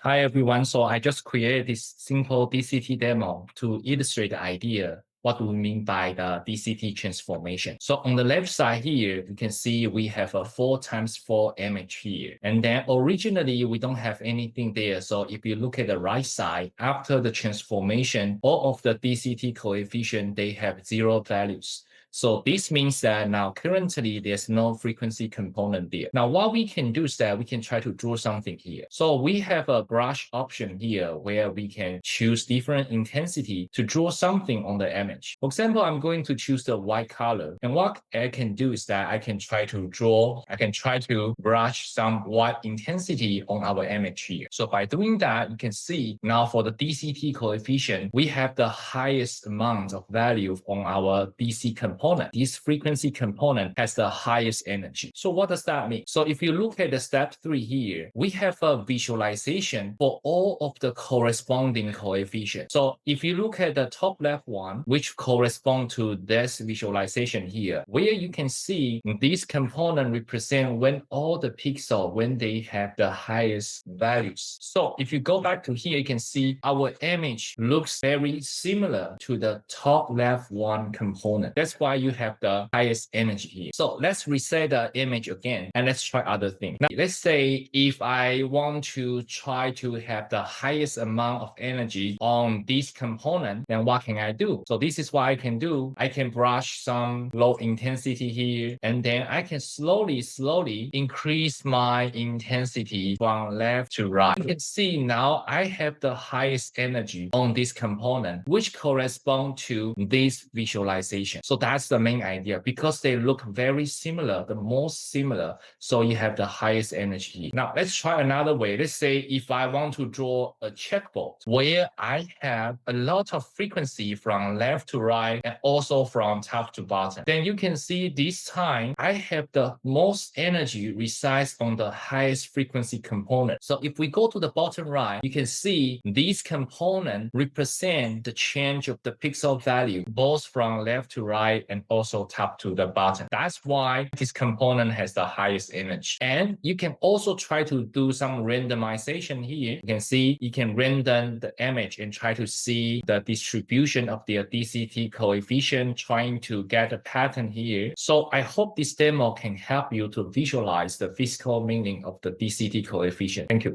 Hi everyone, so I just created this simple DCT demo to illustrate the idea what we mean by the DCT transformation. So on the left side here, you can see we have a 4x4 image here. And then originally we don't have anything there. So if you look at the right side, after the transformation, all of the DCT coefficient, they have 0 values. So this means that now currently there's no frequency component there. Now what we can do is that we can try to draw something here. So we have a brush option here where we can choose different intensity to draw something on the image. For example, I'm going to choose the white color. And what I can do is that I can try to brush some white intensity on our image here. So by doing that, you can see now for the DCT coefficient, we have the highest amount of value on our DC component. This frequency component has the highest energy. So what does that mean? So if you look at the step 3 here, we have a visualization for all of the corresponding coefficients. So if you look at the top left one, which correspond to this visualization here, where you can see this component represent when all the pixels, when they have the highest values. So if you go back to here, you can see our image looks very similar to the top left one component. That's why you have the highest energy here. So let's reset the image again and let's try other things. Now, let's say if I want to try to have the highest amount of energy on this component, then what can I do? So this is what I can do. I can brush some low intensity here, and then I can slowly increase my intensity from left to right. You can see now I have the highest energy on this component, which correspond to this visualization. So that's the main idea, because they look very similar, the most similar, so you have the highest energy. Now let's try another way. Let's say if I want to draw a checkboard where I have a lot of frequency from left to right and also from top to bottom, then you can see this time I have the most energy resides on the highest frequency component. So if we go to the bottom right, you can see these components represent the change of the pixel value both from left to right and also top to the bottom. That's why this component has the highest energy. And you can also try to do some randomization here. You can see you can random the image and try to see the distribution of their DCT coefficient, trying to get a pattern here. So I hope this demo can help you to visualize the physical meaning of the DCT coefficient. Thank you.